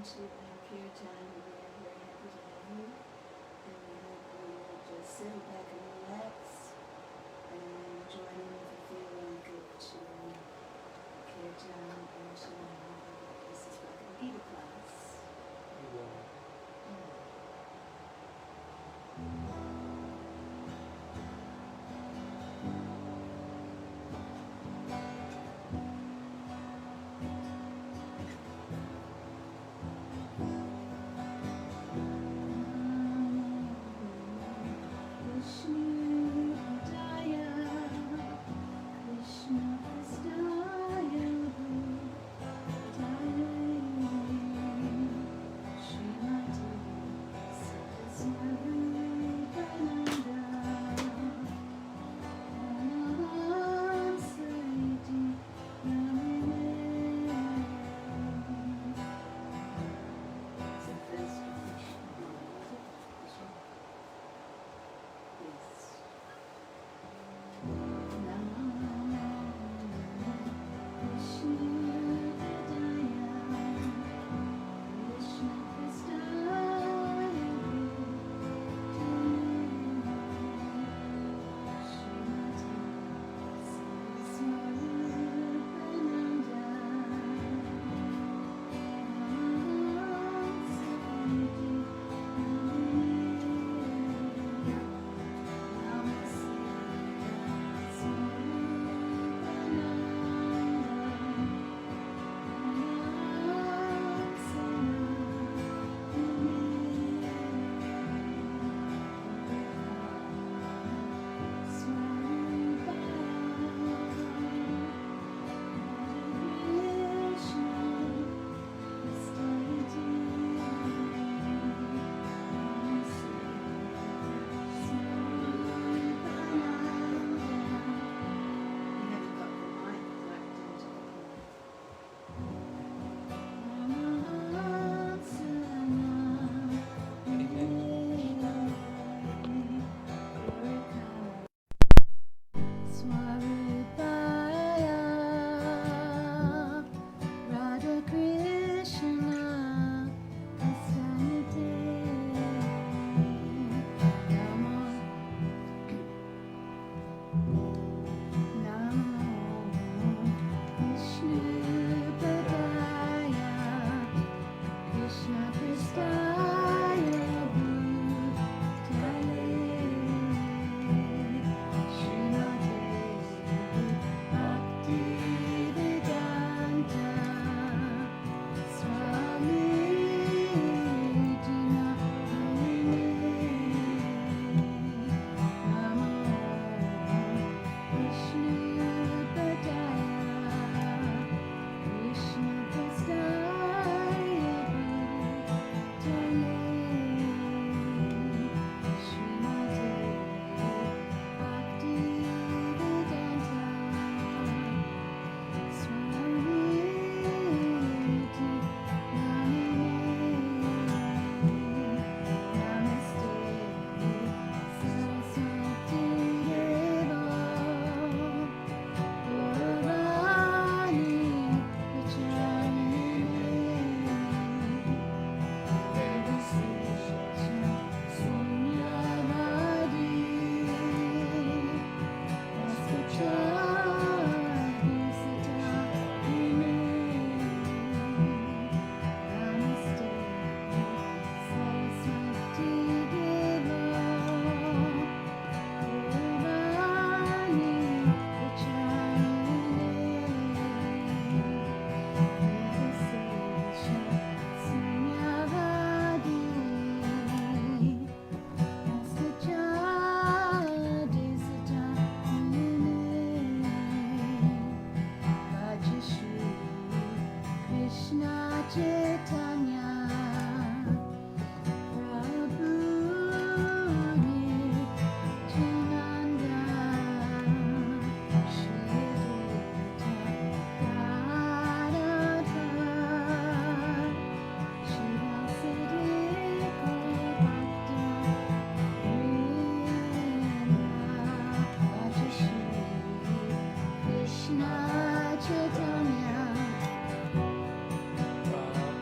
to Kirtan. We are very happy to have you. And we hope you will just settle back and relax and join in if you feel like it to Kirtan and to this is Bhagavad Gita class.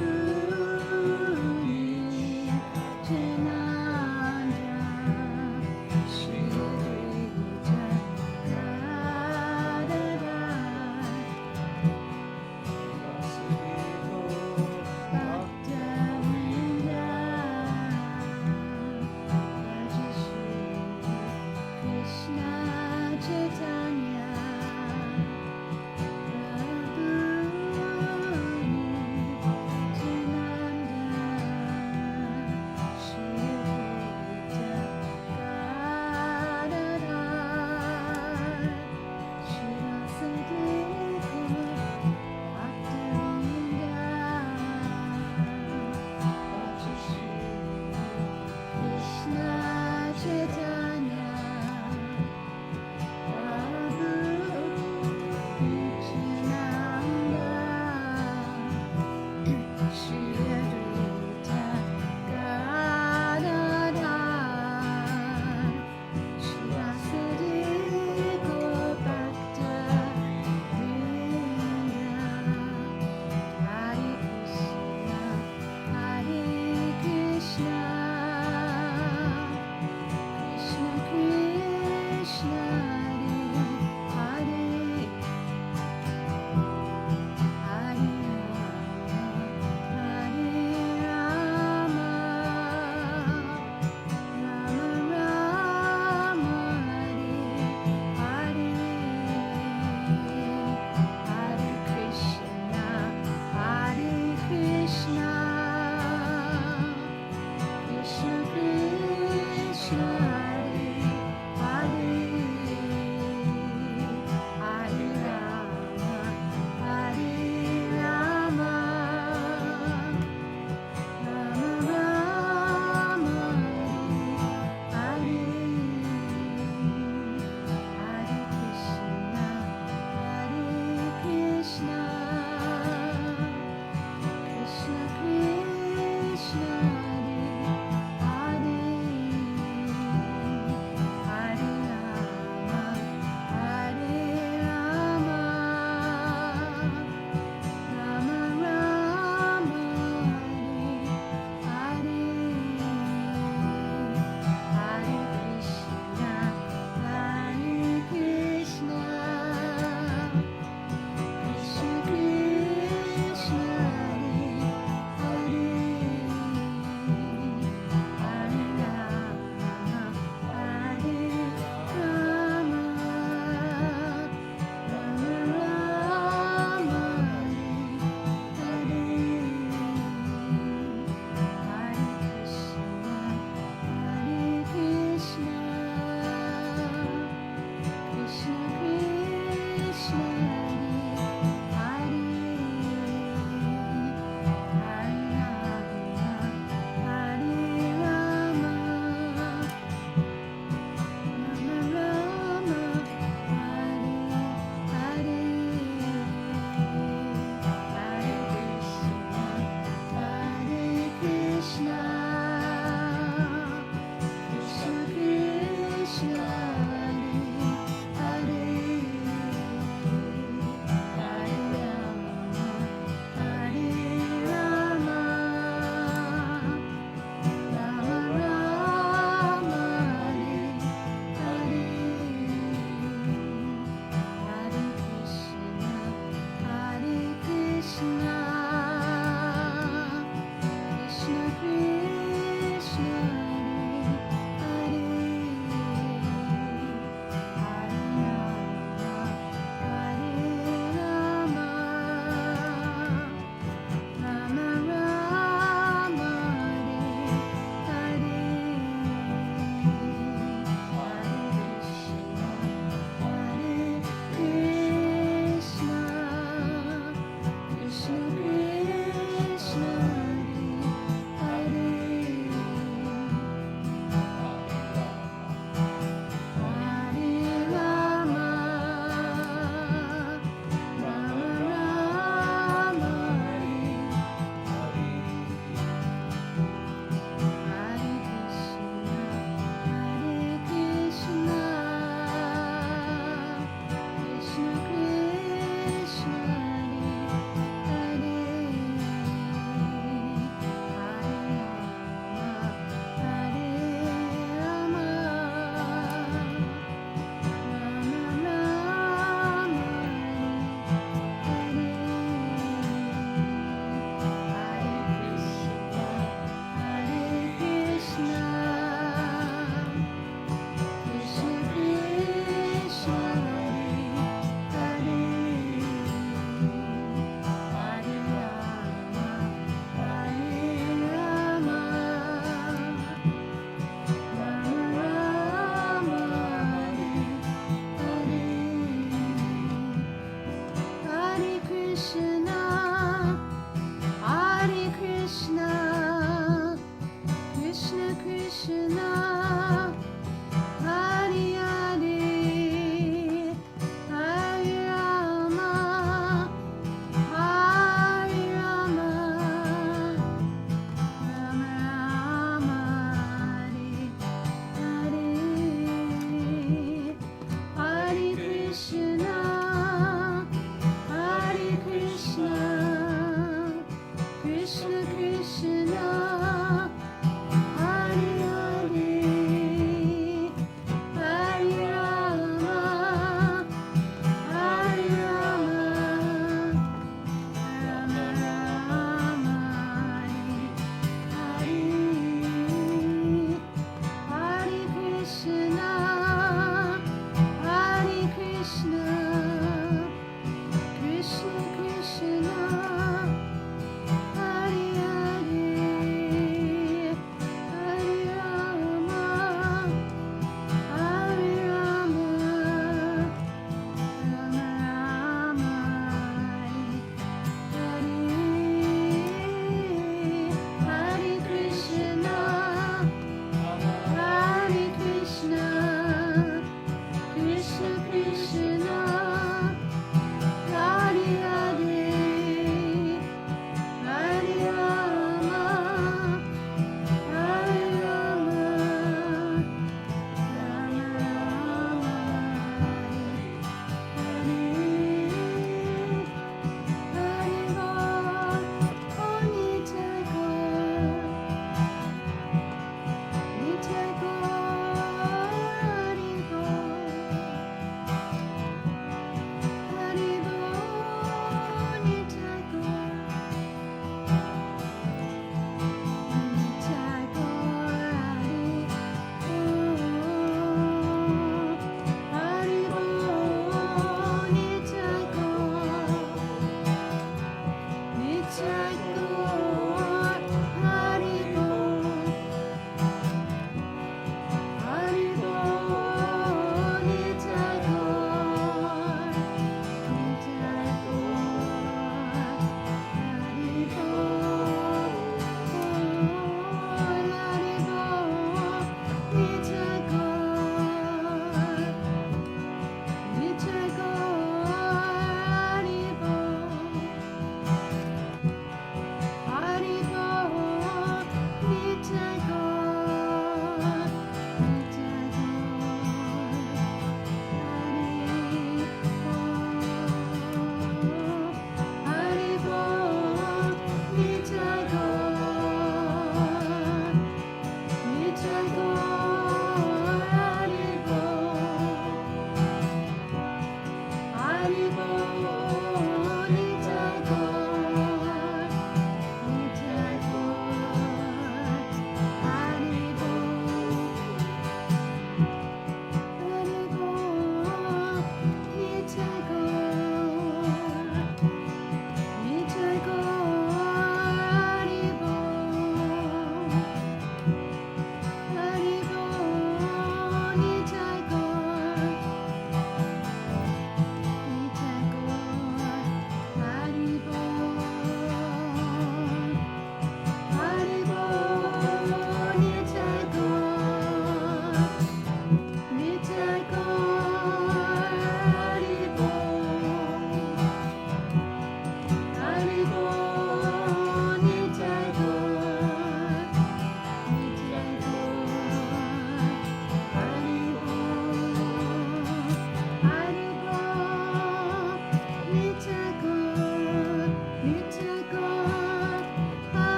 Ooh.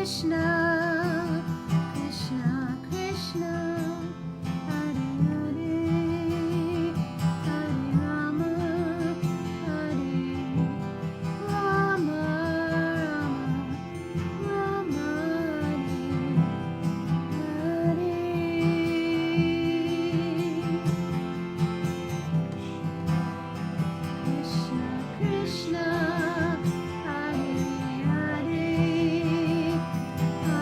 Krishna, Krishna, Krishna, Hare Hare, Hare Rama, Hare Rama, Rama, Rama, Hare Hare. Krishna, Krishna, Hare Hare, Hare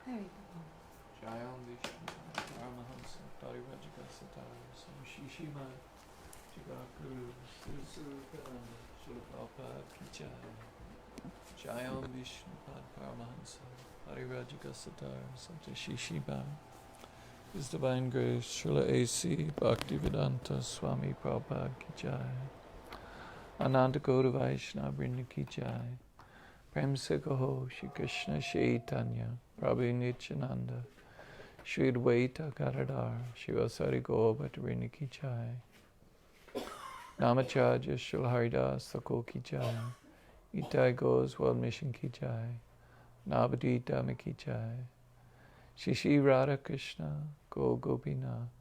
There you go. Jayam Vishnu Paramahansa Parivajika Satara Samshishima Jigakuru Sirasurupananda Shilapapa Kichai Jayam Vishnu Paramahansa Parivajika Satara Samshishima His Divine Grace Srila A.C. Bhaktivedanta Swami Prabhupada Kichai Ananta Gaura Vaishnava Vrinda Kichai Prem Se Kaho Shri Krishna Chaitanya Prabhu Nityananda Shri Advaita Gadadhar Shivasari Gaur Bhattacharya Ki Jai Namacharya Srila Haridas Thakur Ki Jai Itai Gaur's World Mission Ki Jai Navadvip Dhamma Ki Jai Shri Shri Radha Krishna Gaur Gopinath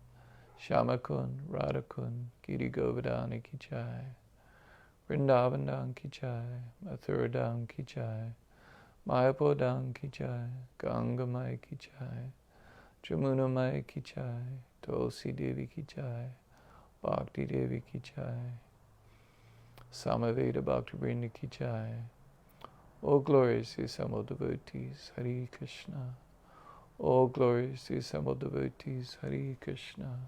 Shamakun Radhakun Giri Govardhana Ki Jai Vrindavan Dham Ki Jai Mathura Dham Ki Jai Mayapur Dham Ki Jai Ganga Mai Ki Jai Jamuna Mai Ki Jai Tulsi Devi Ki Jai Bhakti Devi Ki Jai Samaveda Bhakti Vrinda Ki Jai. All glories to the assembled devotees, Hare Krishna. All glories to the assembled devotees, Hare Krishna.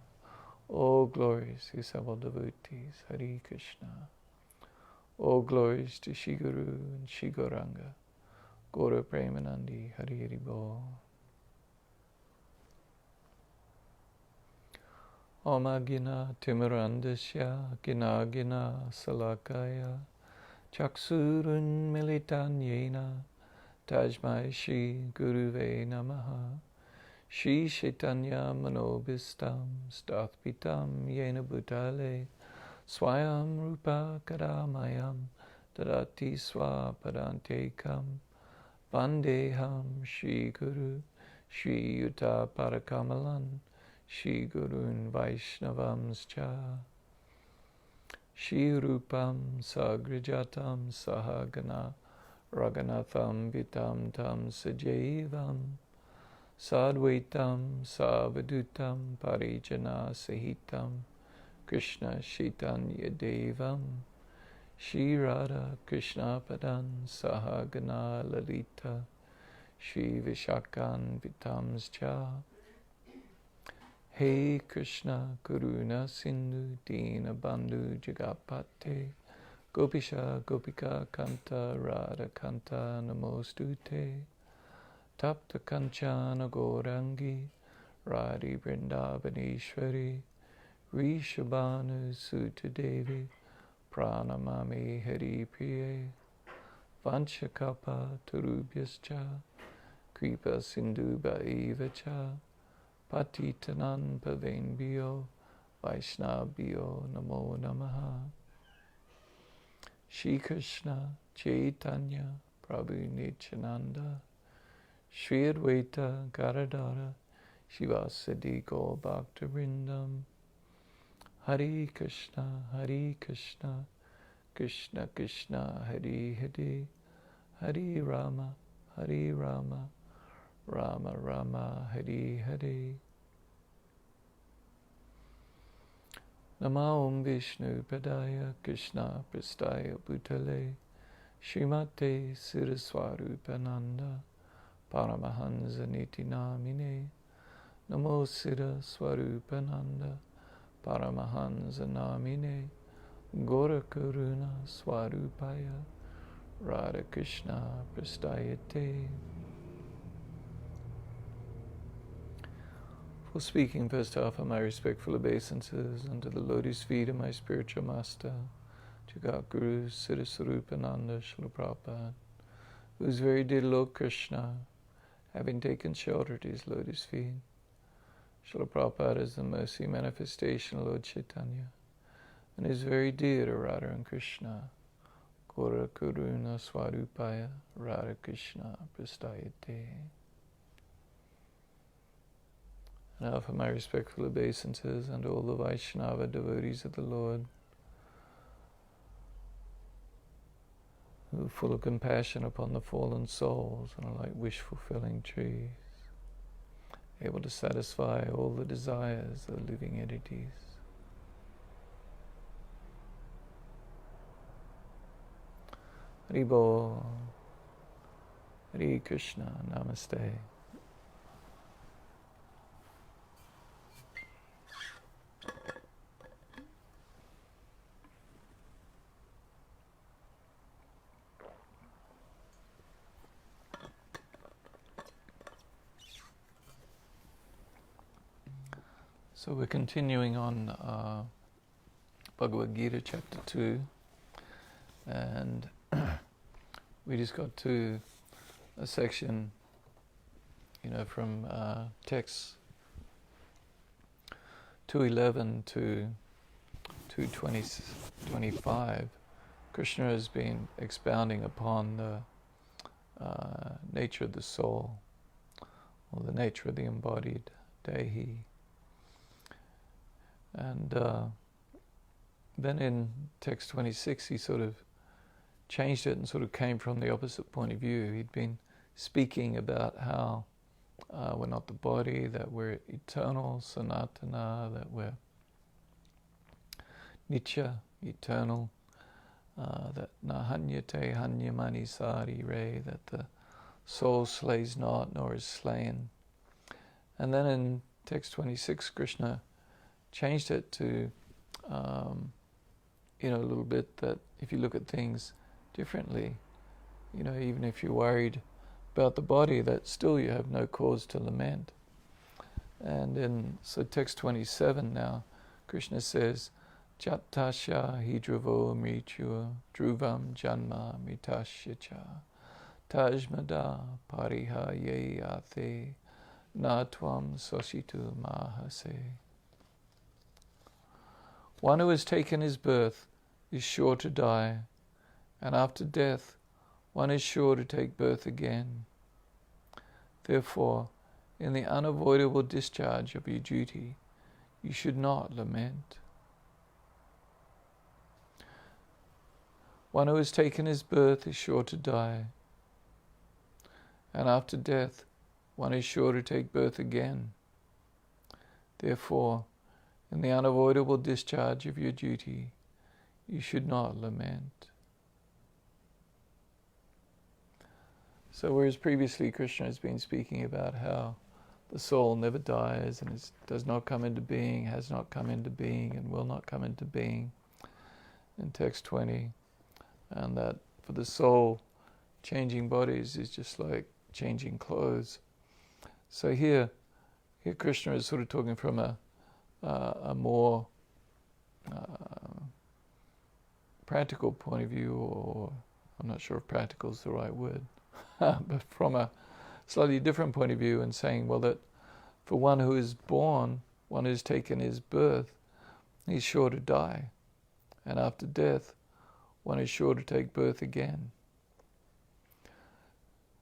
All glories to the assembled devotees, Hare Krishna. All glories to Shri Guru and Shri Gauranga, Gaura Premanandi, Hare Hare Bol. Oma Gina Timirandasya Gina Gina Salakaya Chaksurun Militanyena Tajmai Shri Guruve Namaha Shri Chaitanya Manobhistam Statpitam Yena Bhutale Swayam Rupa Kadamayam Dadati Swapadantekam Vandeham Shri Guru Shri Yuta Parakamalan Shri Gurun Vaishnavamscha Shri Rupam Sagrajatam Sahagana Raghunatham Vitam Tam Sajevam Sadvaitam Savadutam Parijana Sahitam Krishna Chaitanya Devam Shri Radha Krishna Padan Sahagana Lalita Shri Vishakan Vitamscha Hey Krishna Karuna Sindhu Dina Bandhu Jagapate Gopisha Gopika Kanta Radha Kanta Namostute Tapta Kanchana Gaurangi Radhi Vrindavaneshwari Rishabhanu Sutta Devi Pranamami Hari Priye Vanchakapa Turubhyascha Kripa Sindhu Bhaivacha Patitanam Pavenbhyo Vaishnavbhyo Namo Namaha Shri Krishna Chaitanya Prabhu Nityananda Shri Advaita Gadadhara Shivasadi Gaur Bhaktavrindam Hare Krishna Krishna Krishna Hare Hare Hare Rama Rama Rama Hare Hare Nama Om Vishnu Padaya Krishna Prastaya Bhutale Srimate Siraswarupananda Paramahansa Niti Namine Namo Siraswarupananda Paramahansa Namine Gaura Karuna Swarupaya Radha Krishna Prastayate. For speaking first half of my respectful obeisances unto the lotus feet of my spiritual master, Jagat Guru Siddhasarupananda Srila Prabhupada, whose very dear Lord Krishna, having taken shelter at his lotus feet, Srila Prabhupada is the mercy manifestation of Lord Chaitanya, and is very dear to Radha and Krishna, Gaura Karuna Swarupaya Radha Krishna Prastayate. Now for my respectful obeisances unto all the Vaishnava devotees of the Lord, who full of compassion upon the fallen souls and are like wish-fulfilling trees, able to satisfy all the desires of the living entities. Hare Bol, Hare Krishna, Namaste. So we're continuing on Bhagavad Gita chapter 2, and we just got to a section, from text 211 to 225. Krishna has been expounding upon the nature of the soul, or the nature of the embodied Dehi. And then in text 26 he sort of changed it and sort of came from the opposite point of view. He'd been speaking about how we're not the body, that we're eternal, sanatana, that we're nitya, eternal, that na hanyate hanyamani sari re, that the soul slays not nor is slain. And then in text 26 Krishna changed it to a little bit that if you look at things differently, even if you're worried about the body, that still you have no cause to lament. And so text 27 now, Krishna says, Jatasya hidruvo mrityur dhruvam janma mitasya cha tajmada parihayate na tvam sositu mahase. One who has taken his birth is sure to die, and after death one is sure to take birth again. Therefore, in the unavoidable discharge of your duty, you should not lament. One who has taken his birth is sure to die, and after death one is sure to take birth again. Therefore, in the unavoidable discharge of your duty, you should not lament. So whereas previously Krishna has been speaking about how the soul never dies and does not come into being, has not come into being, and will not come into being, in text 20, and that for the soul, changing bodies is just like changing clothes. So here Krishna is sort of talking from a more practical point of view, or I'm not sure if practical is the right word, but from a slightly different point of view, and saying, well, that for one who is born, one who's taken his birth, he's sure to die, and after death, one is sure to take birth again.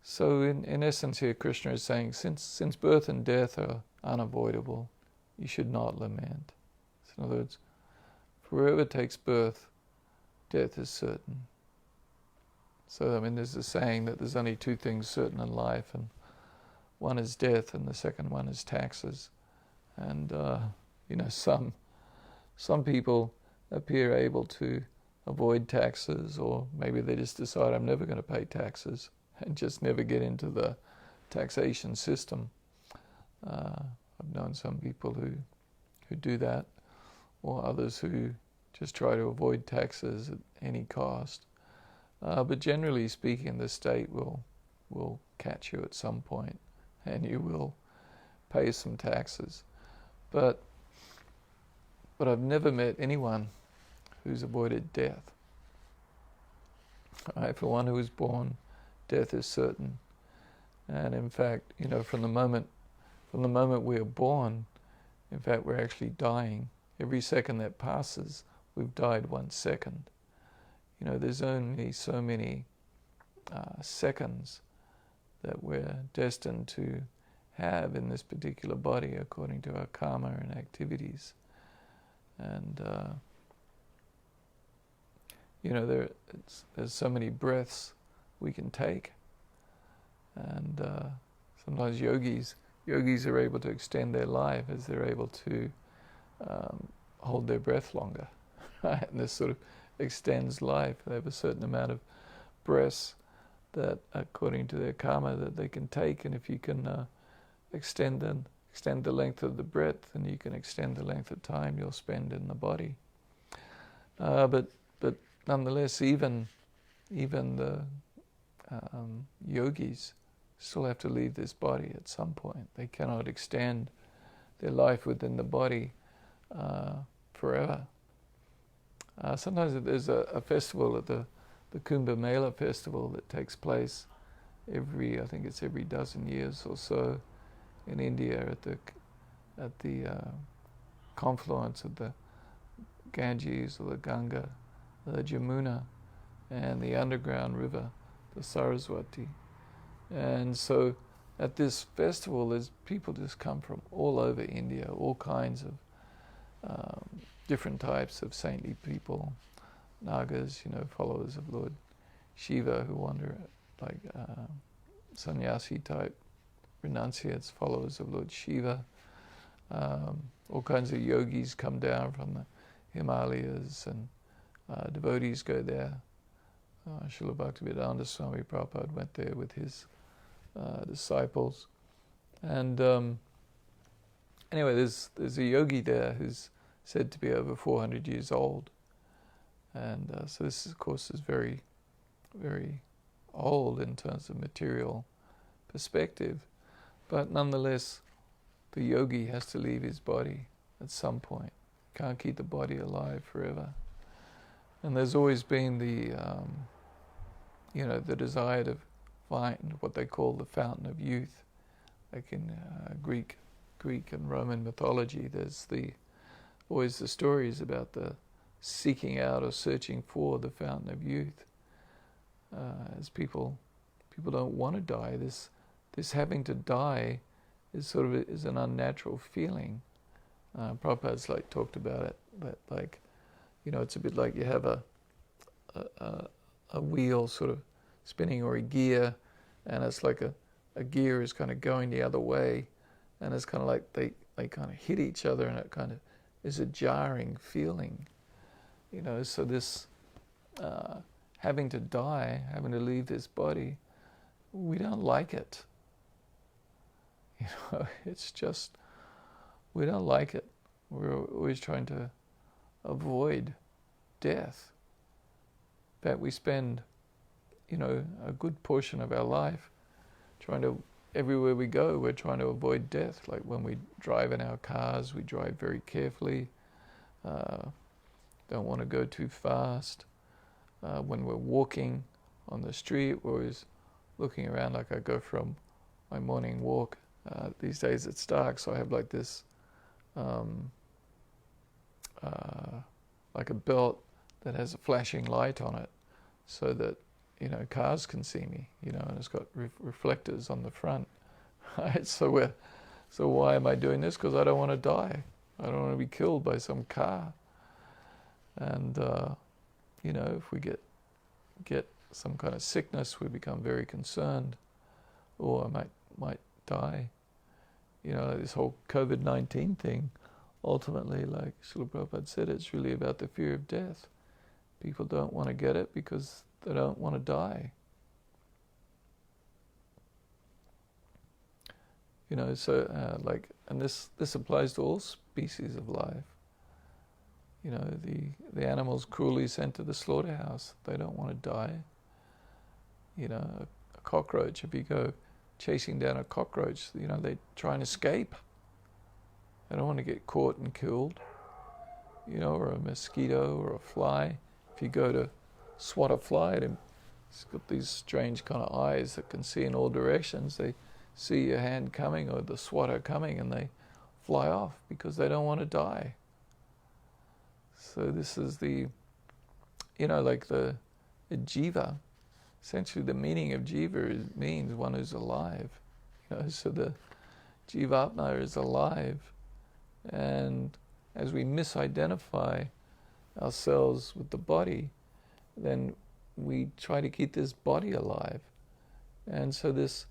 So in essence here, Krishna is saying, since birth and death are unavoidable, you should not lament. So in other words, for whoever takes birth, death is certain. So there's a saying that there's only two things certain in life, and one is death and the second one is taxes. And some people appear able to avoid taxes, or maybe they just decide, I'm never going to pay taxes, and just never get into the taxation system. I've known some people who do that, or others who just try to avoid taxes at any cost. But generally speaking, the state will catch you at some point, and you will pay some taxes. But I've never met anyone who's avoided death. Right? For one who is born, death is certain. And in fact, from the moment we are born, in fact, we're actually dying. Every second that passes, we've died 1 second. There's only so many seconds that we're destined to have in this particular body according to our karma and activities. And there's so many breaths we can take. And sometimes yogis are able to extend their life as they're able to hold their breath longer. Right? And this sort of extends life. They have a certain amount of breaths that, according to their karma, that they can take, and if you can extend the length of the breath, then you can extend the length of time you'll spend in the body. But nonetheless, even the yogis still have to leave this body at some point. They cannot extend their life within the body forever. Sometimes there's a festival at the Kumbh Mela festival that takes place I think it's every dozen years or so in India at the confluence of the Ganges or the Ganga, the Jamuna, and the underground river, the Saraswati. And so at this festival, there's people just come from all over India, all kinds of different types of saintly people, Nagas, followers of Lord Shiva who wander like sannyasi type renunciates, followers of Lord Shiva. All kinds of yogis come down from the Himalayas, and devotees go there. Srila Bhaktivedanta Swami Prabhupada went there with his disciples. And anyway, there's a yogi there who's said to be over 400 years old. And so this, of course, is very, very old in terms of material perspective. But nonetheless, the yogi has to leave his body at some point. Can't keep the body alive forever. And there's always been the desire to find what they call the fountain of youth. Like in Greek and Roman mythology, there's always the stories about the seeking out or searching for the fountain of youth. As people don't want to die, this having to die is an unnatural feeling. Prabhupada's talked about it, that it's a bit like you have a wheel sort of spinning, or a gear, and it's like a gear is kind of going the other way, and it's kind of like they kind of hit each other, and it kind of is a jarring feeling. So this having to die, having to leave this body, we don't like it. It's just, we don't like it. We're always trying to avoid death. In fact, we spend, a good portion of our life everywhere we go, we're trying to avoid death. Like when we drive in our cars, we drive very carefully, don't want to go too fast. When we're walking on the street, we're always looking around. Like I go from my morning walk. These days it's dark, so I have like this, like a belt that has a flashing light on it, so that cars can see me. And it's got reflectors on the front. Right? So why am I doing this? Because I don't want to die. I don't want to be killed by some car. And if we get some kind of sickness, we become very concerned, or I might die. This whole COVID-19 thing, ultimately, like Srila Prabhupada said, it's really about the fear of death. People don't want to get it because they don't want to die. And this applies to all species of life. The animals cruelly sent to the slaughterhouse, they don't want to die. A cockroach, if you go chasing down a cockroach, they try and escape. They don't want to get caught and killed. Or a mosquito or a fly. If you go to swat a fly at him, it's got these strange kind of eyes that can see in all directions. They see your hand coming or the swatter coming, and they fly off because they don't want to die. So this is the jiva. Essentially the meaning of jiva means one who's alive. So the jivatma is alive. And as we misidentify ourselves with the body, then we try to keep this body alive. And so this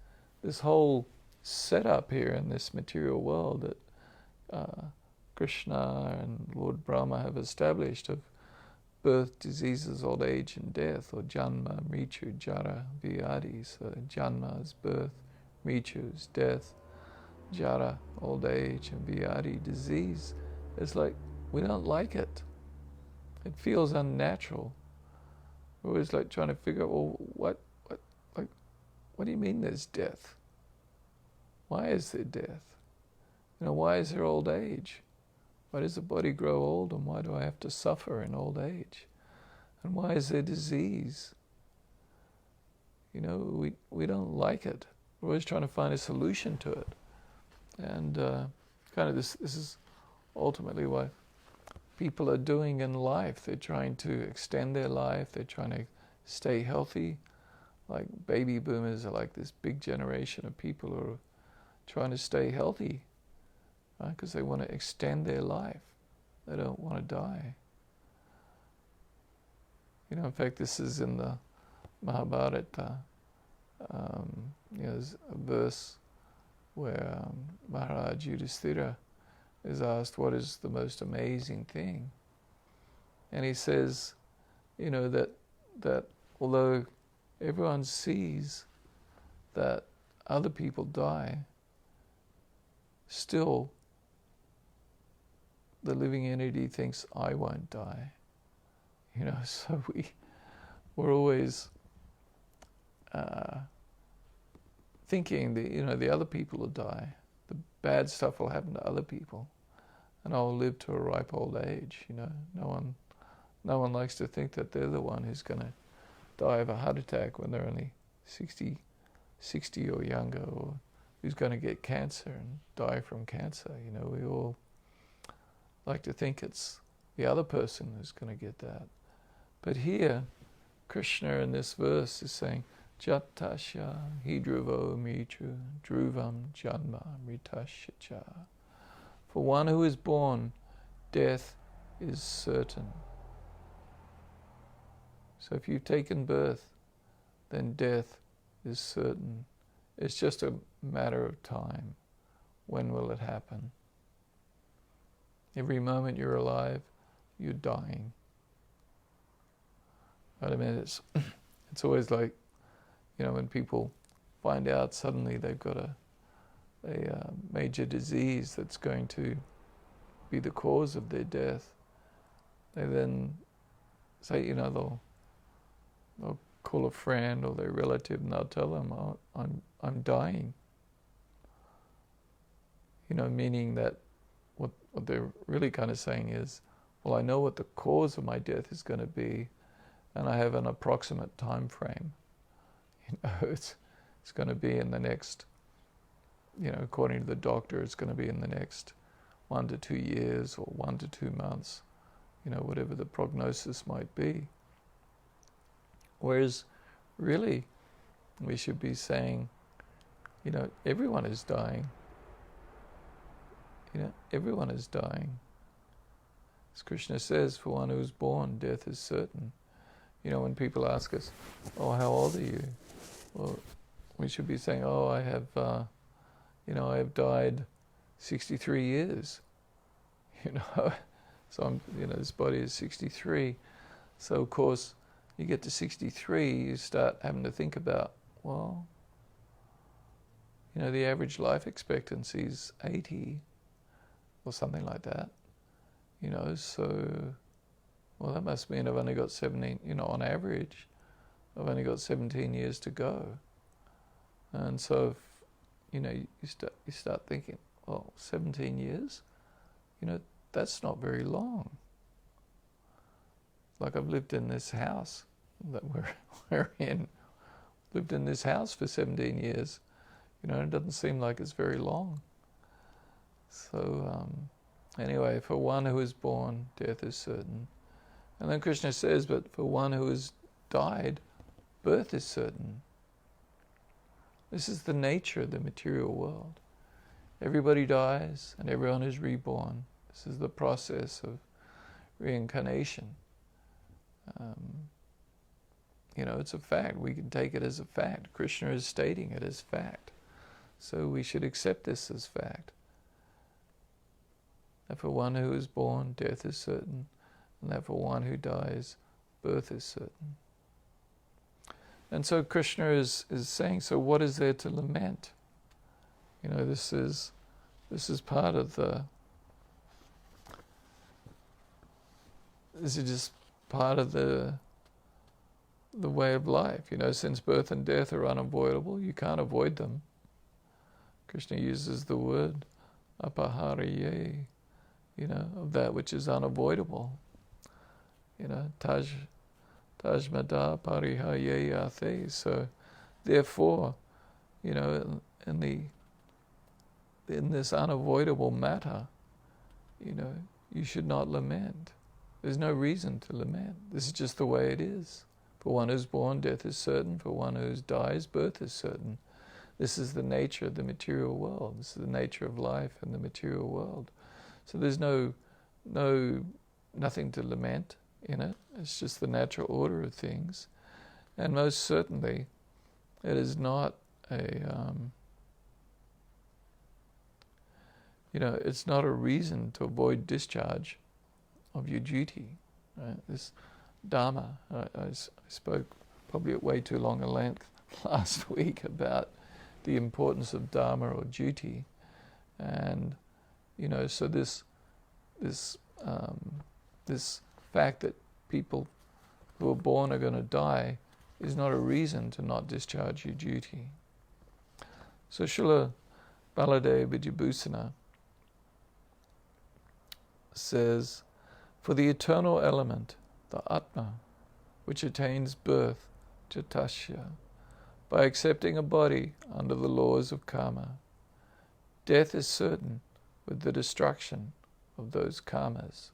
whole setup here in this material world that Krishna and Lord Brahma have established of birth, diseases, old age, and death, or janma, mritu, jara, vyadi. So janma is birth, mritu is death, jara, old age, and vyadi, disease. It's like, we don't like it. It feels unnatural. We're always trying to figure out, well, what do you mean there's death? Why is there death? why is there old age? Why does the body grow old, and why do I have to suffer in old age? And why is there disease? We don't like it. We're always trying to find a solution to it. And kind of this is ultimately what people are doing in life. They're trying to extend their life. They're trying to stay healthy. Like baby boomers are like this big generation of people who are trying to stay healthy, right? Because they want to extend their life. They don't want to die. In fact, this is in the Bhagavad. There's a verse where Maharaj Yudhisthira is asked, what is the most amazing thing? And he says, that although everyone sees that other people die, still the living entity thinks, I won't die. So we're always thinking that, the other people will die. The bad stuff will happen to other people. And I'll live to a ripe old age. No one likes to think that they're the one who's going to die of a heart attack when they're only 60 or younger, or who's going to get cancer and die from cancer. We all like to think it's the other person who's going to get that. But here, Krishna in this verse is saying, Jatasya hidruvo mitru dhruvam janma mritasya cha. For one who is born, death is certain. So if you've taken birth, then death is certain. It's just a matter of time. When will it happen? Every moment you're alive, you're dying. But it's always like, when people find out suddenly they've got a major disease that's going to be the cause of their death, they then say, they'll call a friend or their relative and they'll tell them, I'm dying. Meaning that what they're really kind of saying is, well, I know what the cause of my death is going to be, and I have an approximate time frame. It's going to be in the next, according to the doctor, it's going to be in the next 1 to 2 years or 1 to 2 months, whatever the prognosis might be. Whereas really, we should be saying, everyone is dying. Everyone is dying. As Krishna says, for one who is born, death is certain. When people ask us, oh, how old are you? Well, we should be saying, oh, I have died 63 years. So I'm, this body is 63. So of course, you get to 63, you start having to think about, well, the average life expectancy is 80 or something like that. So, well, that must mean I've only got 17, on average, I've only got 17 years to go. And so, you start thinking, well, 17 years, that's not very long. Like I've lived in this house that we're in, lived in this house for 17 years. It doesn't seem like it's very long. So, anyway, for one who is born, death is certain. And then Krishna says, but for one who has died, birth is certain. This is the nature of the material world. Everybody dies and everyone is reborn. This is the process of reincarnation. It's a fact. We can take it as a fact. Krishna is stating it as fact. So we should accept this as fact. That for one who is born, death is certain. And that for one who dies, birth is certain. And so Krishna is saying, so what is there to lament? This is part of this is just part of the way of life. Since birth and death are unavoidable, you can't avoid them. Krishna uses the word apahariye, of that which is unavoidable. Tajmada parihaye ate. So therefore, in this unavoidable matter, you should not lament. There's no reason to lament. This is just the way it is. For one who's born, death is certain. For one who dies, birth is certain. This is the nature of the material world. This is the nature of life in the material world. So there's nothing to lament in it. It's just the natural order of things. And most certainly, it is not it's not a reason to avoid discharge of your duty. Right? This Dharma, I spoke probably at way too long a length last week about the importance of Dharma or duty. And, so this fact that people who are born are going to die is not a reason to not discharge your duty. So Srila Baladev Vijayabhusana says, for the eternal element, the Atma, which attains birth, Jatasya, by accepting a body under the laws of karma, death is certain with the destruction of those karmas.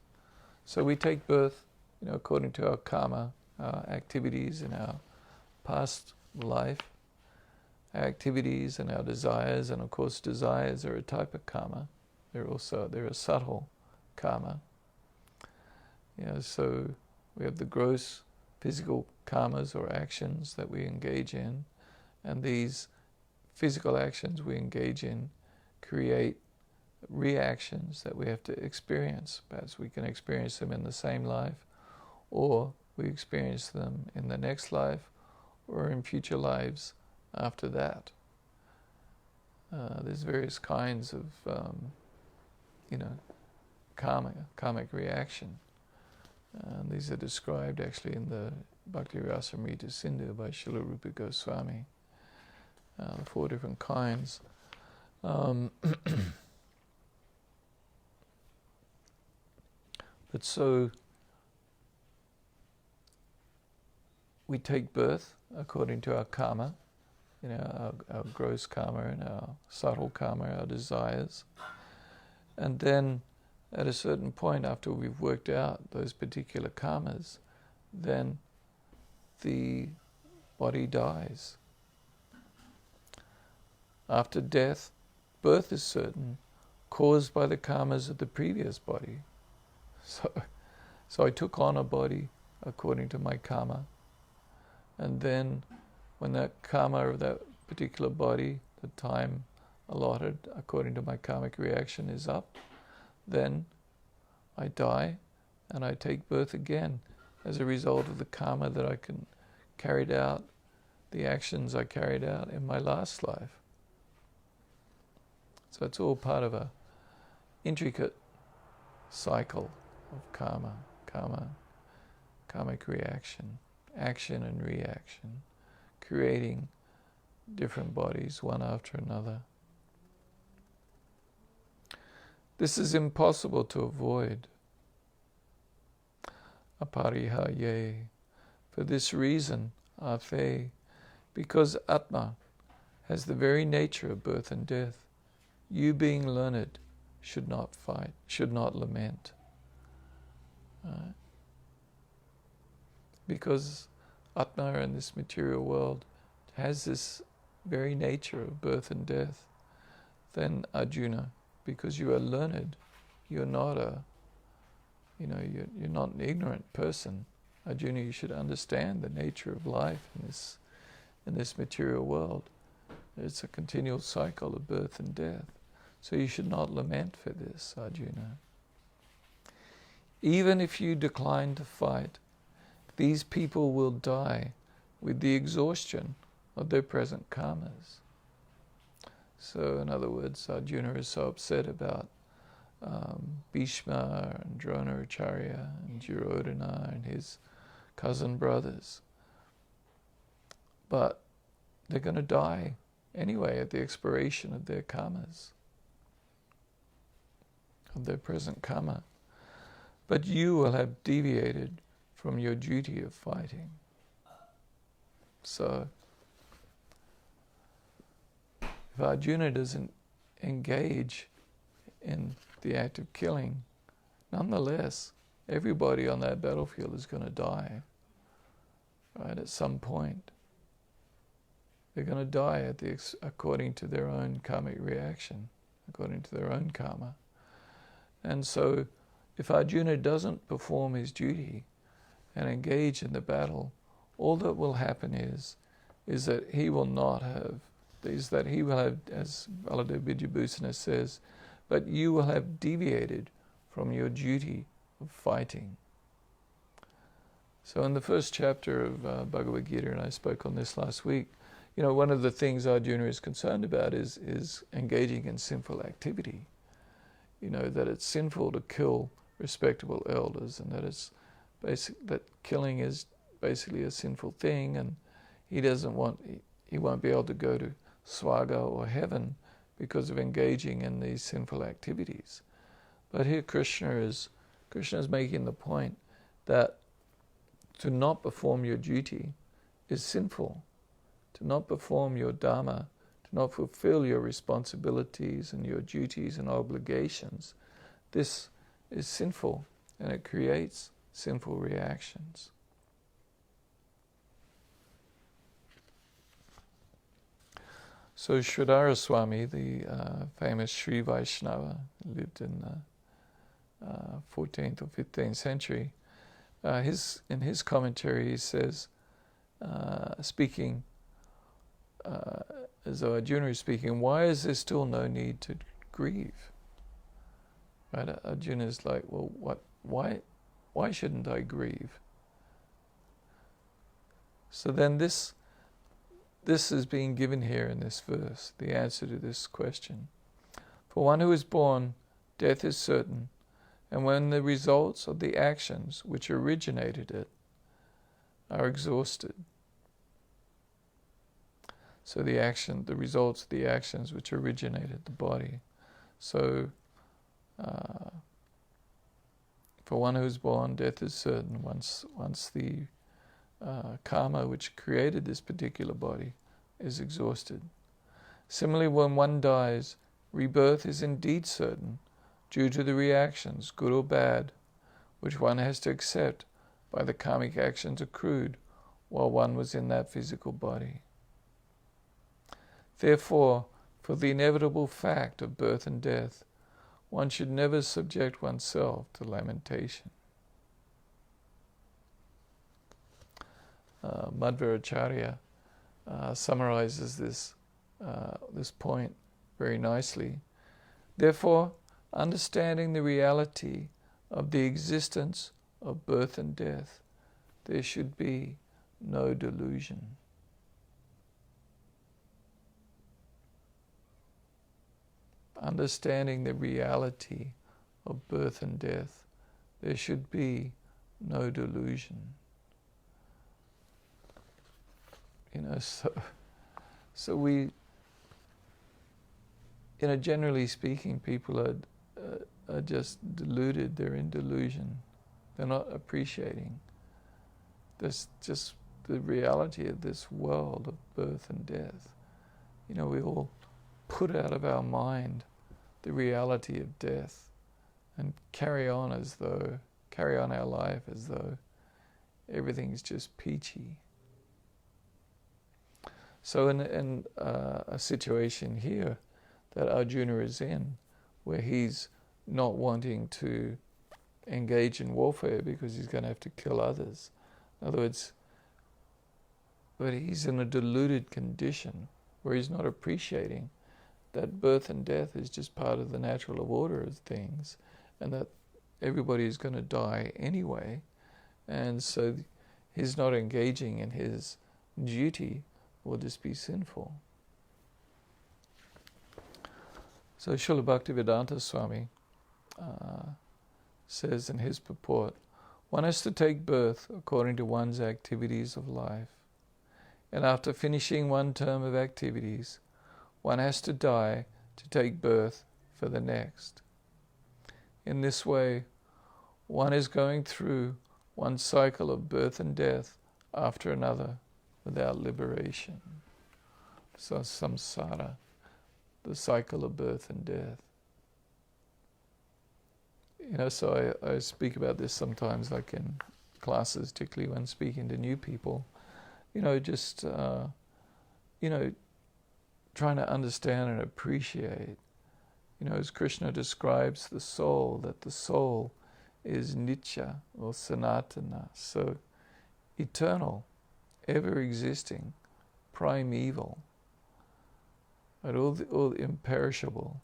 So we take birth, according to our karma, our activities in our past life, our activities and our desires, and of course desires are a type of karma. They're a subtle karma. So we have the gross physical karmas or actions that we engage in, and these physical actions we engage in create reactions that we have to experience. Perhaps we can experience them in the same life, or we experience them in the next life, or in future lives after that. There's various kinds of, karmic reaction. And these are described actually in the Bhakti Rasamrita Sindhu by Srila Rupa Goswami. The 4 different kinds. But so we take birth according to our karma, our gross karma and our subtle karma, our desires. And then at a certain point, after we've worked out those particular karmas, then the body dies. After death, birth is certain, caused by the karmas of the previous body. So I took on a body according to my karma, and then when that karma of that particular body, the time allotted according to my karmic reaction is up, then I die and I take birth again as a result of the karma that I carried out, the actions I carried out in my last life. So it's all part of a intricate cycle of karmic reaction, action and reaction, creating different bodies one after another. This is impossible to avoid. Aparihaye. For this reason, ate, because Atma has the very nature of birth and death, you being learned should not fight, should not lament. Because Atma in this material world has this very nature of birth and death, then Arjuna, because you are learned, you're not you're not an ignorant person. Arjuna, you should understand the nature of life in this material world. It's a continual cycle of birth and death. So you should not lament for this, Arjuna. Even if you decline to fight, these people will die with the exhaustion of their present karmas. So in other words, Arjuna is so upset about Bhishma and Dronacharya and Duryodhana and his cousin brothers. But they're going to die anyway at the expiration of their karmas. of their present karma. But you will have deviated from your duty of fighting. So, if Arjuna doesn't engage in the act of killing, nonetheless, everybody on that battlefield is going to die, right, at some point. They're going to die according to their own karmic reaction, according to their own karma. And so, if Arjuna doesn't perform his duty and engage in the battle, all that will happen is that he will have, as Baladev Vidyabhusana says, but you will have deviated from your duty of fighting. So in the first chapter of Bhagavad Gita, and I spoke on this last week, one of the things Arjuna is concerned about is engaging in sinful activity. That it's sinful to kill respectable elders, and that killing is basically a sinful thing, and he won't be able to go to Swaga or heaven because of engaging in these sinful activities. But here Krishna is making the point that to not perform your duty is sinful. To not perform your dharma, to not fulfill your responsibilities and your duties and obligations, this is sinful, and it creates sinful reactions. So Sridhara Swami, the famous Sri Vaishnava, lived in the 14th or 15th century, in his commentary he says, speaking as though Arjuna is speaking, why is there still no need to grieve? Right? Arjuna is like, well, why shouldn't I grieve? So then this is being given here in this verse, the answer to this question. For one who is born, death is certain, and when the results of the actions which originated it are exhausted. So the results of the actions which originated the body. So, for one who is born, death is certain once the karma which created this particular body is exhausted. Similarly, when one dies, rebirth is indeed certain due to the reactions, good or bad, which one has to accept by the karmic actions accrued while one was in that physical body. Therefore, for the inevitable fact of birth and death, one should never subject oneself to lamentation. Madhvaracharya summarizes this point very nicely. Therefore, understanding the reality of the existence of birth and death, there should be no delusion. Understanding the reality of birth and death, there should be no delusion. So we, generally speaking, people are just deluded. They're in delusion. They're not appreciating this, just the reality of this world of birth and death. We all put out of our mind the reality of death and carry on our life as though everything's just peachy. So in a situation here that Arjuna is in, where he's not wanting to engage in warfare because he's going to have to kill others. In other words, but he's in a deluded condition where he's not appreciating that birth and death is just part of the natural order of things, and that everybody is going to die anyway, and so his not engaging in his duty will just be sinful. So Srila Bhaktivedanta Swami says in his purport, one has to take birth according to one's activities of life, and after finishing one term of activities, one has to die to take birth for the next. In this way, one is going through one cycle of birth and death after another without liberation. So samsara, the cycle of birth and death. So I speak about this sometimes, like in classes, particularly when speaking to new people. Just trying to understand and appreciate. As Krishna describes the soul, that the soul is nitya or sanatana, so eternal, ever existing, primeval, and all imperishable.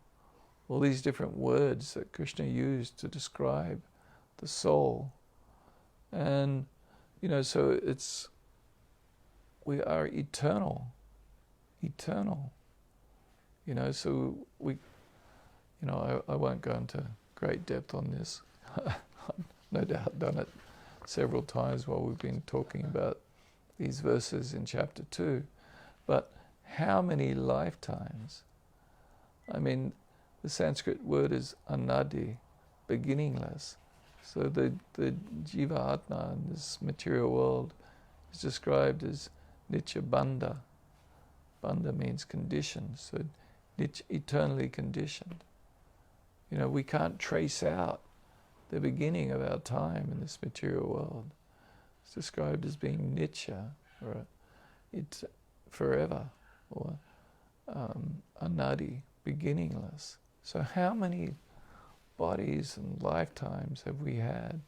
All these different words that Krishna used to describe the soul. And, so we are eternal. So I won't go into great depth on this. I've no doubt done it several times while we've been talking about these verses in chapter 2. But how many lifetimes? I mean, the Sanskrit word is anadi, beginningless. So the jiva atma in this material world is described as nitya bandha. Bandha means conditioned, so eternally conditioned. We can't trace out the beginning of our time in this material world. It's described as being nitya, or it's forever, or anadi, beginningless. So how many bodies and lifetimes have we had?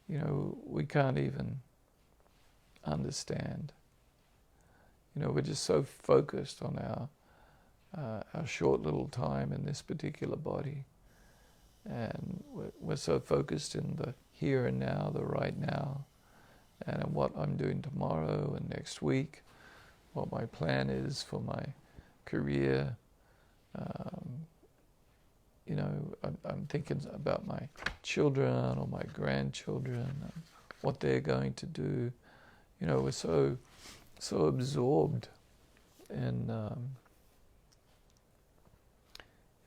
We can't even understand. We're just so focused on our short little time in this particular body. And we're so focused in the here and now, the right now, and in what I'm doing tomorrow and next week, what my plan is for my career. I'm thinking about my children or my grandchildren and what they're going to do. We're so absorbed in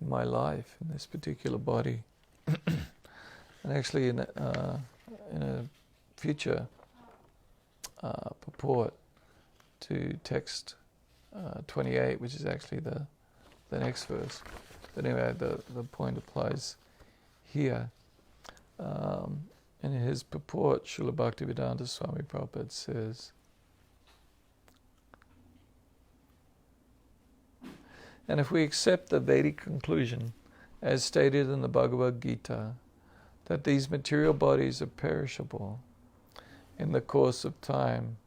my life, in this particular body. And actually in a future purport to text 28, which is actually the next verse. But anyway, the point applies here. In his purport, Srila Bhaktivedanta Swami Prabhupada says, and if we accept the Vedic conclusion, as stated in the Bhagavad Gita, that these material bodies are perishable in the course of time,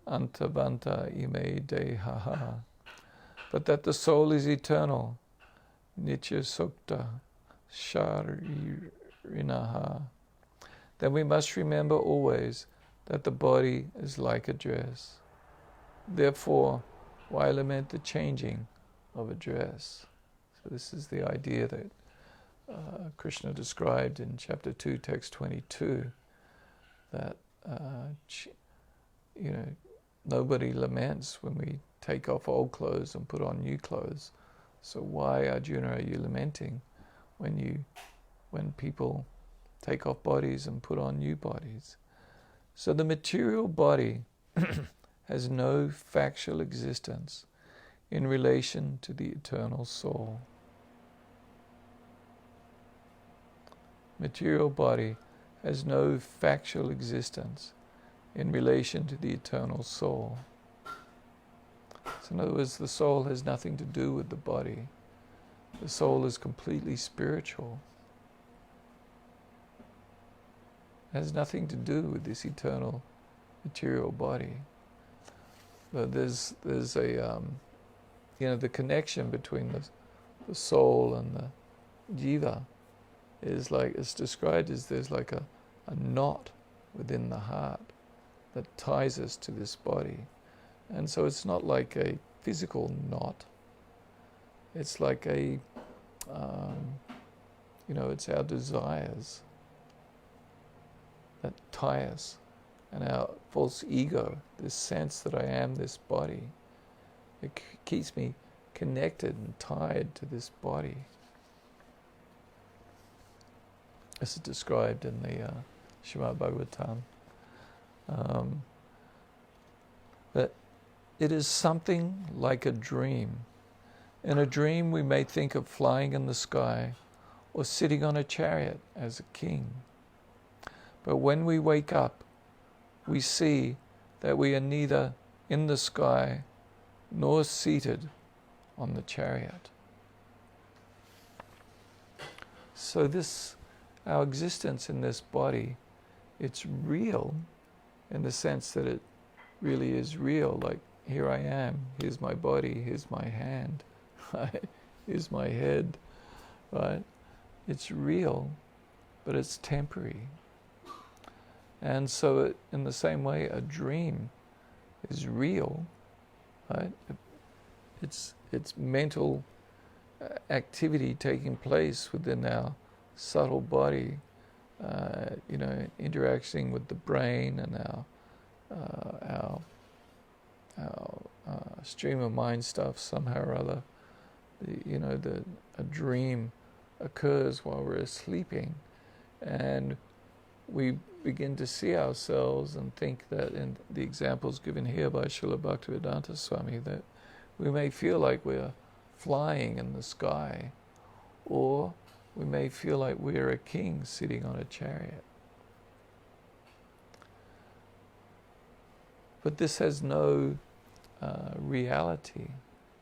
antavanta ime dehaha, but that the soul is eternal, nitya sukta sharinaha, then we must remember always that the body is like a dress. Therefore, why lament the changing of a dress? So this is the idea that Krishna described in chapter 2, text 22, that nobody laments when we take off old clothes and put on new clothes. So why, Arjuna, are you lamenting when people take off bodies and put on new bodies? So the material body has no factual existence in relation to the eternal soul. Material body has no factual existence in relation to the eternal soul. So in other words, the soul has nothing to do with the body. The soul is completely spiritual. It has nothing to do with this eternal material body. But there's a the connection between the soul and the jiva is like, it's described as there's like a knot within the heart that ties us to this body. And so it's not like a physical knot. It's like it's our desires that tie us, and our false ego, this sense that I am this body. It keeps me connected and tied to this body. as described in the Srimad Bhagavatam. That it is something like a dream. In a dream we may think of flying in the sky or sitting on a chariot as a king. But when we wake up, we see that we are neither in the sky nor seated on the chariot. So our existence in this body, it's real in the sense that it really is real. Like, here I am, here's my body, here's my hand, right? Here's my head, right? It's real, but it's temporary. And so in the same way, a dream is real, right? It's mental activity taking place within our subtle body, interacting with the brain and our stream of mind stuff somehow or other. A dream occurs while we're sleeping, and we begin to see ourselves and think that, in the examples given here by Srila Bhaktivedanta Swami, that we may feel like we're flying in the sky, or we may feel like we're a king sitting on a chariot. But this has no reality.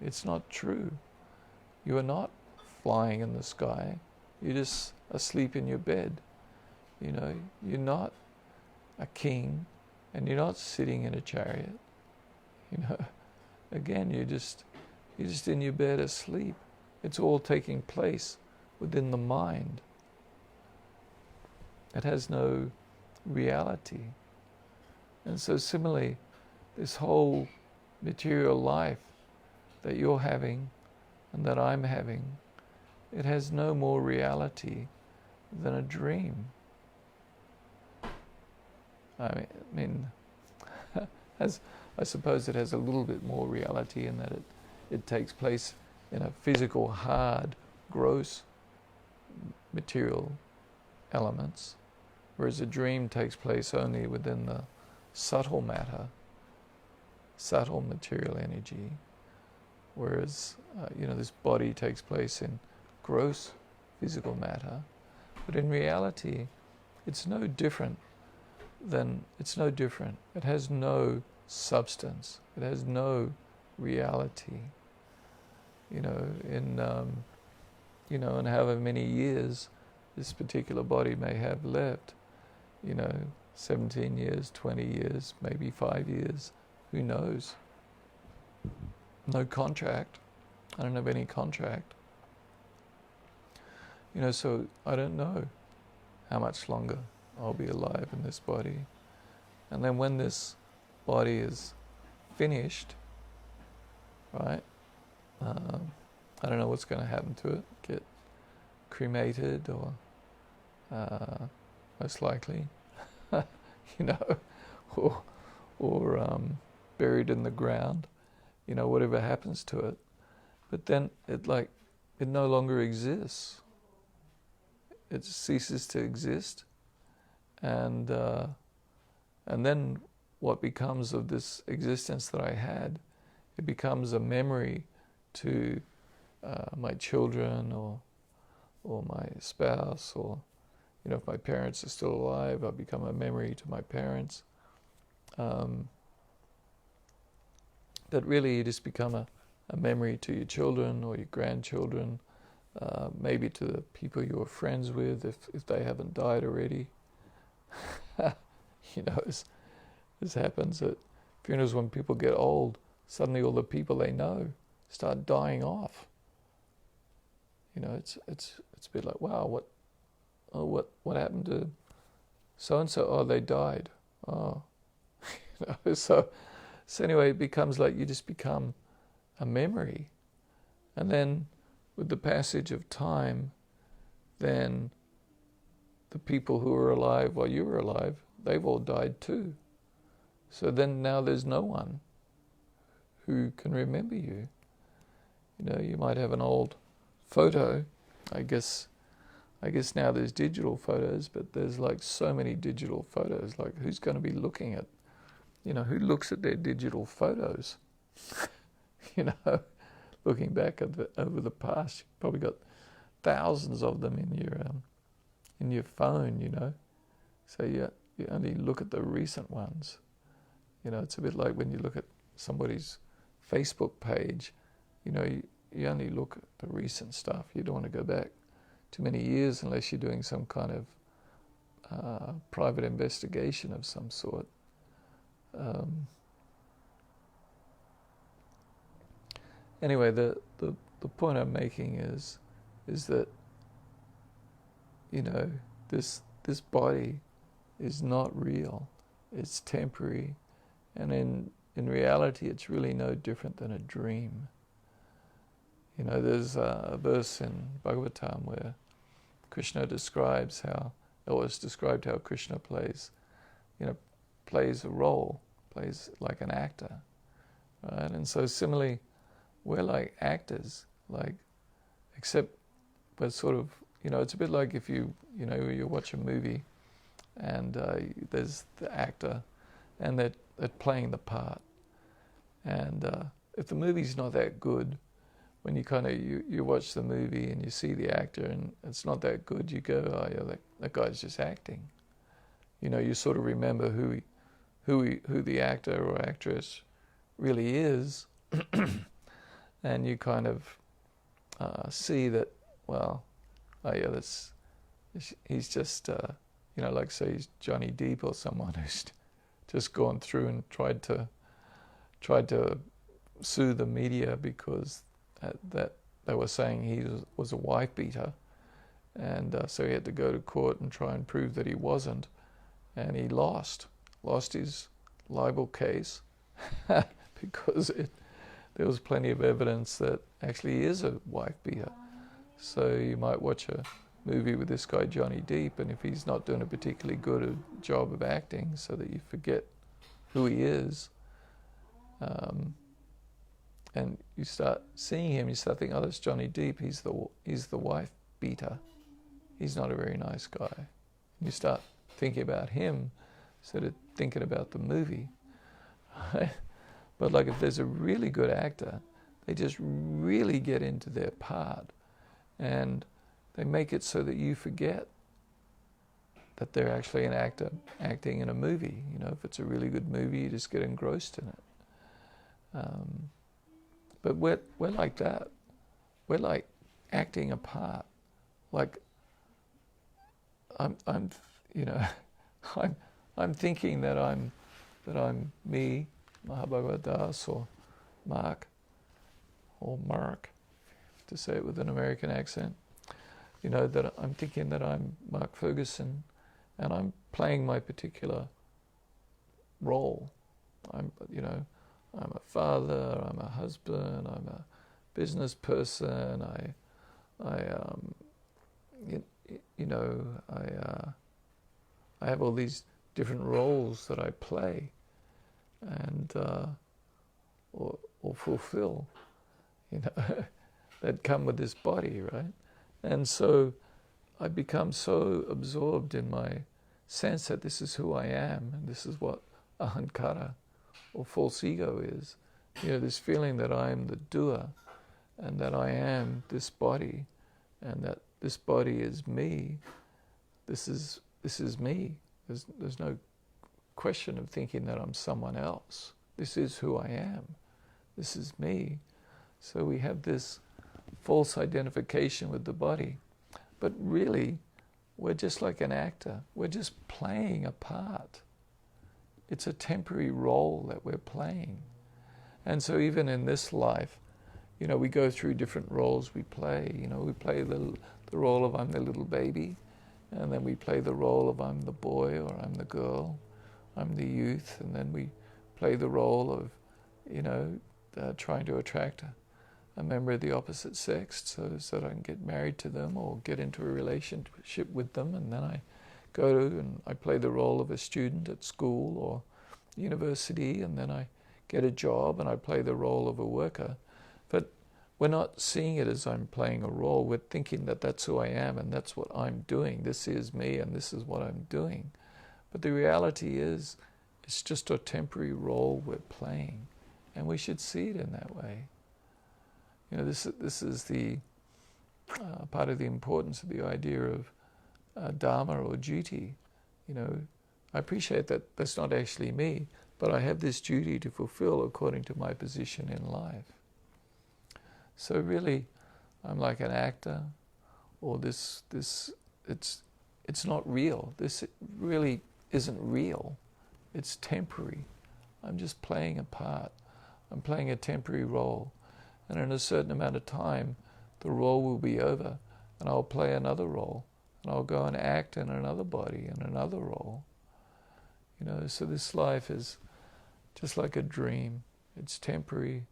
It's not true. You are not flying in the sky. You're just asleep in your bed. You're not a king, and you're not sitting in a chariot. Again, you're just in your bed asleep. It's all taking place within the mind. It has no reality. And so similarly, this whole material life that you're having and that I'm having, it has no more reality than a dream. I suppose it has a little bit more reality in that it takes place in a physical, hard, gross material elements, whereas a dream takes place only within the subtle matter, subtle material energy, whereas this body takes place in gross physical matter. But in reality, it's no different. It has no substance. It has no reality. In however many years this particular body may have left, 17 years, 20 years, maybe 5 years, who knows? No contract. I don't have any contract. So I don't know how much longer I'll be alive in this body. And then when this body is finished, right, I don't know what's going to happen to it. Get cremated or most likely, or buried in the ground, whatever happens to it. But then it no longer exists. It ceases to exist, and then what becomes of this existence that I had? It becomes a memory to my children or my spouse, or if my parents are still alive, I'll become a memory to my parents. That really you just become a memory to your children or your grandchildren, maybe to the people you were friends with if they haven't died already. This happens at funerals when people get old. Suddenly all the people they know start dying off. It's a bit like, wow, what happened to so and so? Oh, they died. Oh, so anyway, it becomes like you just become a memory, and then with the passage of time, then the people who were alive while you were alive, they've all died too. So then now there's no one who can remember you. You might have an old photo. I guess I guess now there's digital photos, but there's like so many digital photos. Like who's going to be looking at, who looks at their digital photos? Looking back over the past, you've probably got thousands of them in your phone, So you only look at the recent ones. It's a bit like when you look at somebody's Facebook page, you only look at the recent stuff. You don't want to go back too many years unless you're doing some kind of private investigation of some sort. Anyway, the point I'm making is that this body is not real. It's temporary, and in reality, it's really no different than a dream. There's a verse in Bhagavatam where Krishna describes how Krishna plays a role, plays like an actor, right? And so similarly, we're like actors, except we're sort of, it's a bit like if you watch a movie and there's the actor and they're playing the part. And if the movie's not that good, when you watch the movie and you see the actor and it's not that good, you go, oh yeah, that guy's just acting. You sort of remember who the actor or actress really is, and you kind of see that, well, oh yeah, he's just like say he's Johnny Depp or someone who's just gone through and tried to sue the media because that they were saying he was a wife beater, and so he had to go to court and try and prove that he wasn't, and he lost his libel case because there was plenty of evidence that actually he is a wife beater. So you might watch a movie with this guy Johnny Depp, and if he's not doing a particularly good job of acting, so that you forget who he is, and you start seeing him, you start thinking, oh, that's Johnny Depp, he's the wife beater. He's not a very nice guy. And you start thinking about him instead of thinking about the movie. But if there's a really good actor, they just really get into their part, and they make it so that you forget that they're actually an actor acting in a movie. If it's a really good movie, you just get engrossed in it. But we're like that. We're like acting a part. I'm thinking that I'm me, Bhagavad Das, or Mark, to say it with an American accent. That I'm thinking that I'm Mark Ferguson, and I'm playing my particular role. I'm a father, I'm a husband, I'm a business person, I have all these different roles that I play and or fulfill, that come with this body, right? And so I become so absorbed in my sense that this is who I am, and this is what ahankara, or false ego, is. This feeling that I am the doer, and that I am this body, and that this body is me. This is me. There's no question of thinking that I'm someone else. This is who I am. This is me. So we have this false identification with the body. But really, we're just like an actor. We're just playing a part. It's a temporary role that we're playing. And so even in this life, we go through different roles we play. We play the role of I'm the little baby, and then we play the role of I'm the boy, or I'm the girl, I'm the youth, and then we play the role of, trying to attract a member of the opposite sex so that I can get married to them or get into a relationship with them, and then I go to and I play the role of a student at school or university, and then I get a job and I play the role of a worker. But we're not seeing it as I'm playing a role. We're thinking that that's who I am and that's what I'm doing. This is me and this is what I'm doing. But the reality is, it's just a temporary role we're playing, and we should see it in that way. You know, this is the part of the importance of the idea of dharma or duty. You know, I appreciate that that's not actually me, but I have this duty to fulfill according to my position in life. So really, I'm like an actor, or it's not real. This really isn't real. It's temporary. I'm just playing a part. I'm playing a temporary role. And in a certain amount of time, the role will be over, and I'll play another role, and I'll go and act in another body, in another role. You know, so this life is just like a dream. It's temporary,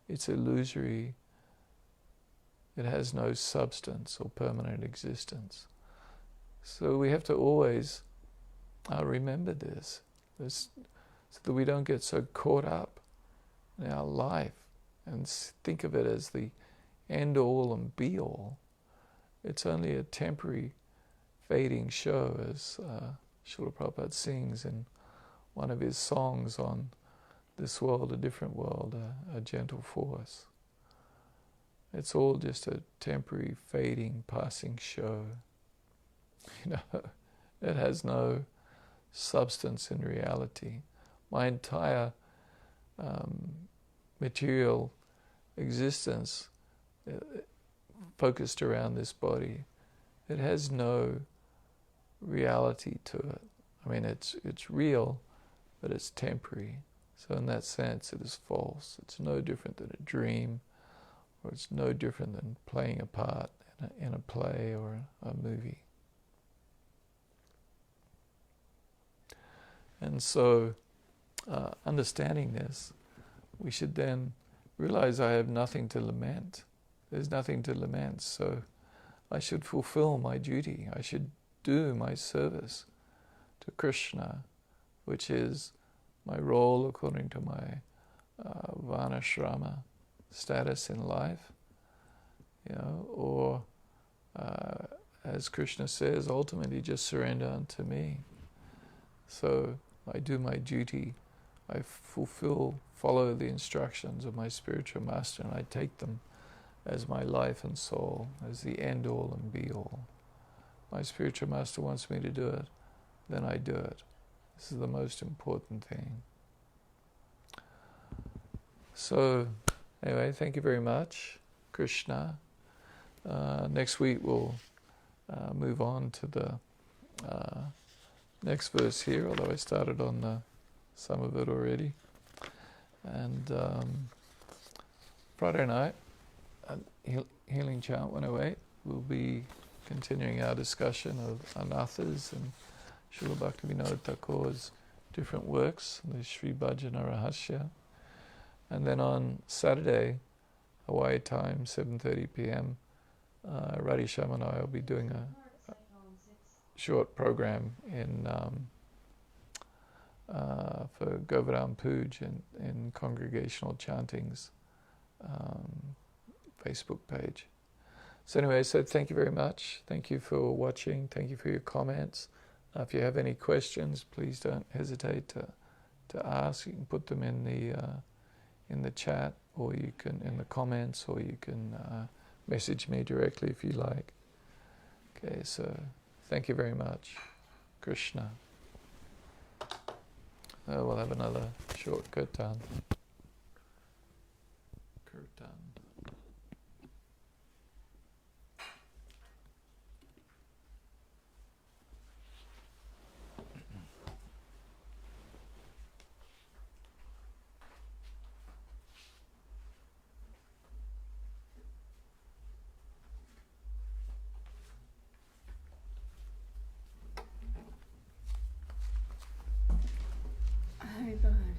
it's illusory, it has no substance or permanent existence. So we have to always remember this, so that we don't get so caught up in our life and think of it as the end-all and be-all. It's only a temporary, fading show, as Srila Prabhupada sings in one of his songs on This World, a Different World, a Gentle Force. It's all just a temporary, fading, passing show. You know, it has no substance in reality. My entire material existence focused around this body, it has no reality to it. I mean, it's real, but it's temporary. So in that sense, it is false. It's no different than a dream, or it's no different than playing a part in a play or a movie. And so, understanding this, we should then realize I have nothing to lament. There's nothing to lament, so I should fulfill my duty. I should do my service to Krishna, which is my role according to my varnashrama status in life, you know, or as Krishna says, ultimately just surrender unto me. So I do my duty, I follow the instructions of my spiritual master, and I take them as my life and soul, as the end-all and be-all. My spiritual master wants me to do it, then I do it. This is the most important thing. So, anyway, thank you very much, Krishna. Next week we'll move on to the next verse here, although I started on some of it already. And Friday night, Healing Chant 108, we'll be continuing our discussion of anathas and Srila Bhaktivinoda Thakur's different works, the Sri Bhajana Rahasya. And then on Saturday, Hawaii time, 7:30 p.m., Radhi Sham and I will be doing a short program in for Govardhan Puj in Congregational Chantings Facebook page. So anyway, so thank you very much. Thank you for watching. Thank you for your comments. If you have any questions, please don't hesitate to ask. You can put them in the chat, or you can in the comments, or you can message me directly if you like. Okay, so thank you very much. Krishna. We'll have another short kirtan. Hari Bhagavad.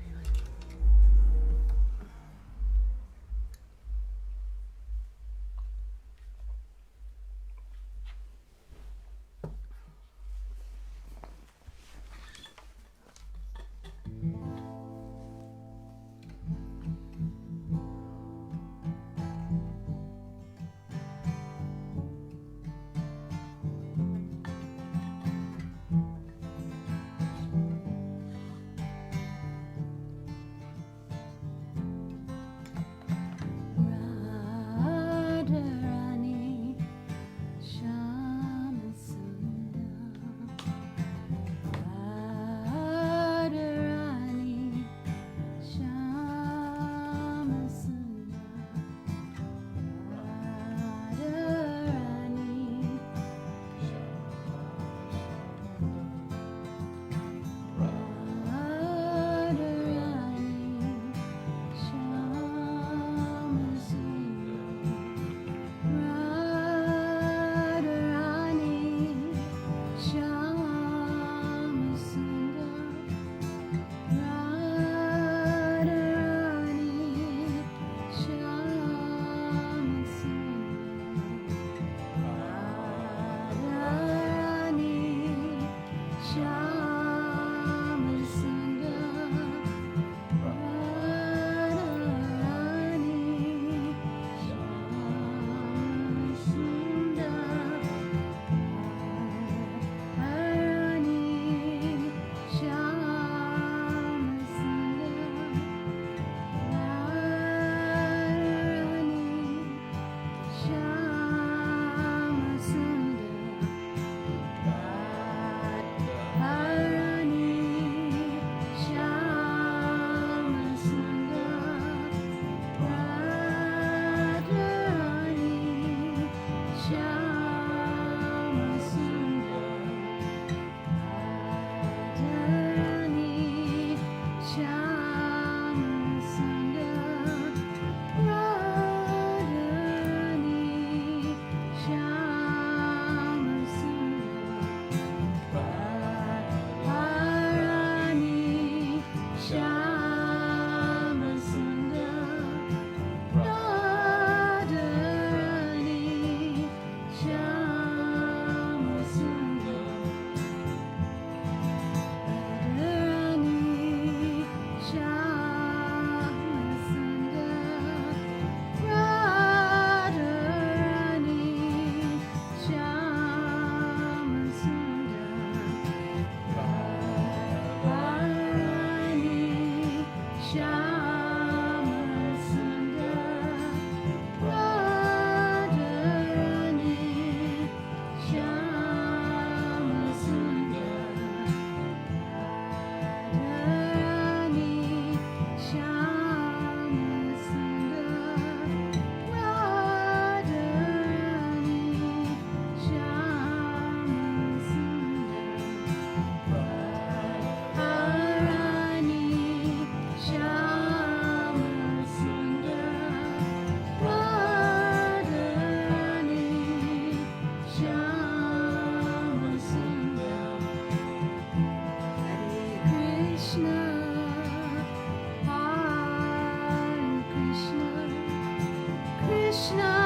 Krishna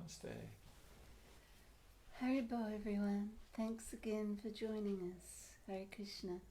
Namaste. Haribo, everyone. Thanks again for joining us. Hare Krishna.